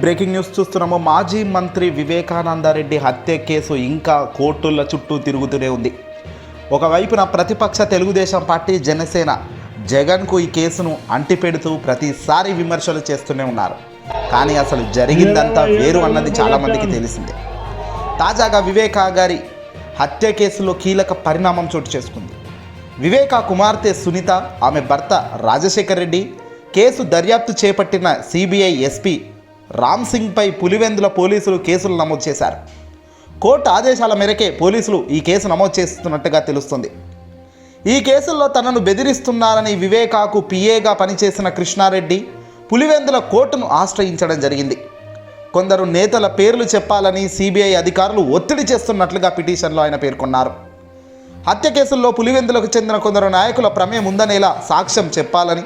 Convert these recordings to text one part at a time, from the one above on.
Breaking news చూస్తున్నాము. మాజీ మంత్రి వివేకానందరెడ్డి హత్య కేసు ఇంకా కోర్టుల చుట్టూ తిరుగుతూనే ఉంది. ఒకవైపున ప్రతిపక్ష తెలుగుదేశం పార్టీ జనసేన జగన్కు ఈ కేసును అంటిపెడుతూ ప్రతిసారి విమర్శలు చేస్తూనే ఉన్నారు. కానీ అసలు జరిగిందంతా వేరు అన్నది చాలామందికి తెలిసిందే. తాజాగా వివేకా గారి హత్య కేసులో కీలక పరిణామం చోటు చేసుకుంది. వివేకా కుమార్తె సునీత, ఆమె భర్త రాజశేఖర్ రెడ్డి కేసు దర్యాప్తు చేపట్టిన సిబిఐ ఎస్పీ రామ్ సింగ్పై పులివెందుల పోలీసులు కేసులు నమోదు చేశారు. కోర్టు ఆదేశాల మేరకే పోలీసులు ఈ కేసు నమోదు చేస్తున్నట్టుగా తెలుస్తుంది. ఈ కేసుల్లో తనను బెదిరిస్తున్నారని వివేకాకు పిఏగా పనిచేసిన కృష్ణారెడ్డి పులివెందుల కోర్టును ఆశ్రయించడం జరిగింది. కొందరు నేతల పేర్లు చెప్పాలని సిబిఐ అధికారులు ఒత్తిడి చేస్తున్నట్లుగా పిటిషన్లో ఆయన పేర్కొన్నారు. హత్య కేసుల్లో పులివెందులకు చెందిన కొందరు నాయకుల ప్రమేయం ఉందనేలా సాక్ష్యం చెప్పాలని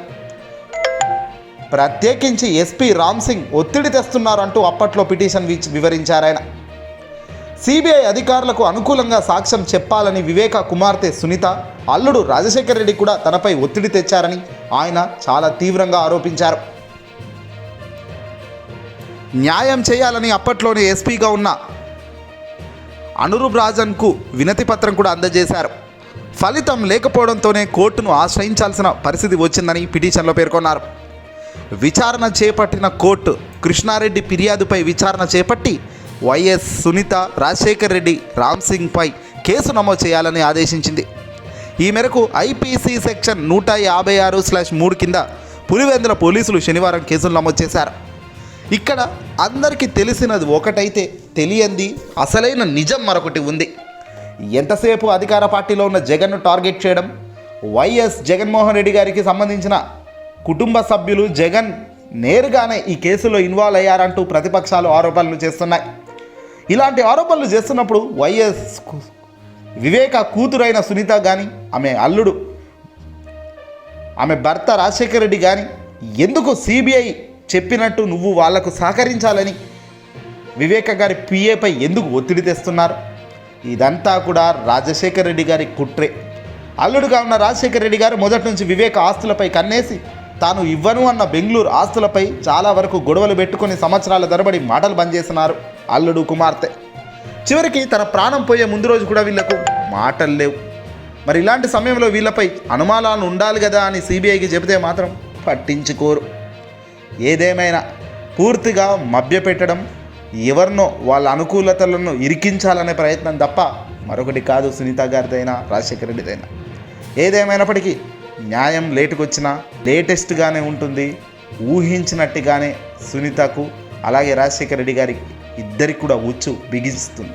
ప్రత్యేకించి ఎస్పీ రామ్ సింగ్ ఒత్తిడి తెస్తున్నారంటూ అప్పట్లో పిటిషన్ వివరించారాయన. సిబిఐ అధికారులకు అనుకూలంగా సాక్ష్యం చెప్పాలని వివేకా కుమార్తె సునీత, అల్లుడు రాజశేఖర్ రెడ్డి కూడా తనపై ఒత్తిడి తెచ్చారని ఆయన చాలా తీవ్రంగా ఆరోపించారు. న్యాయం చేయాలని అప్పట్లోనే ఎస్పీగా ఉన్న అనురూప్ రాజన్కు వినతి పత్రం కూడా అందజేశారు. ఫలితం లేకపోవడంతోనే కోర్టును ఆశ్రయించాల్సిన పరిస్థితి వచ్చిందని పిటిషన్లో పేర్కొన్నారు. విచారణ చేపట్టిన కోర్టు కృష్ణారెడ్డి ఫిర్యాదుపై విచారణ చేపట్టి వైఎస్ సునీత, రాజశేఖర్ రెడ్డి, రామ్ సింగ్పై కేసు నమోదు చేయాలని ఆదేశించింది. ఈ మేరకు ఐపీసీ సెక్షన్ 156/3 కింద పులివెందుల పోలీసులు శనివారం కేసులు నమోదు చేశారు. ఇక్కడ అందరికీ తెలిసినది ఒకటైతే తెలియంది అసలైన నిజం మరొకటి ఉంది. ఎంతసేపు అధికార పార్టీలో ఉన్న జగన్ను టార్గెట్ చేయడం, వైఎస్ జగన్మోహన్ రెడ్డి గారికి సంబంధించిన కుటుంబ సభ్యులు జగన్ నేరుగానే ఈ కేసులో ఇన్వాల్వ్ అయ్యారంటూ ప్రతిపక్షాలు ఆరోపణలు చేస్తున్నాయి. ఇలాంటి ఆరోపణలు చేస్తున్నప్పుడు వైఎస్ వివేక కూతురైన సునీత కానీ, ఆమె అల్లుడు, ఆమె భర్త రాజశేఖర్ రెడ్డి కానీ ఎందుకు సిబిఐ చెప్పినట్టు నువ్వు వాళ్లకు సహకరించాలని వివేక గారి పిఏపై ఎందుకు ఒత్తిడి తెస్తున్నారు? ఇదంతా కూడా రాజశేఖర్ రెడ్డి గారి కుట్రే. అల్లుడుగా ఉన్న రాజశేఖర్ రెడ్డి గారు మొదటి నుంచి వివేక ఆస్తులపై కన్నేసి తాను ఇవ్వను అన్న బెంగళూరు ఆస్తులపై చాలా వరకు గొడవలు పెట్టుకుని సంవత్సరాల తరబడి మాటలు బంద్ చేస్తున్నారు అల్లుడు కుమార్తె. చివరికి తన ప్రాణం పోయే ముందు రోజు కూడా వీళ్లకు మాటలు లేవు. మరి ఇలాంటి సమయంలో వీళ్ళపై అనుమానాలు ఉండాలి కదా అని సిబిఐకి చెబితే మాత్రం పట్టించుకోరు. ఏదేమైనా పూర్తిగా మభ్యపెట్టడం, ఎవరినో వాళ్ళ అనుకూలతలను ఇరికించాలనే ప్రయత్నం తప్ప మరొకటి కాదు సునీత గారిదైనా రాజశేఖర రెడ్డిదైనా. ఏదేమైనప్పటికీ న్యాయం లేటుకొచ్చినా లేటెస్ట్గానే ఉంటుంది. ఊహించినట్టుగానే సునీతకు అలాగే రాజశేఖర రెడ్డి గారికి ఇద్దరికి కూడా ఉచ్చు బిగిస్తుంది.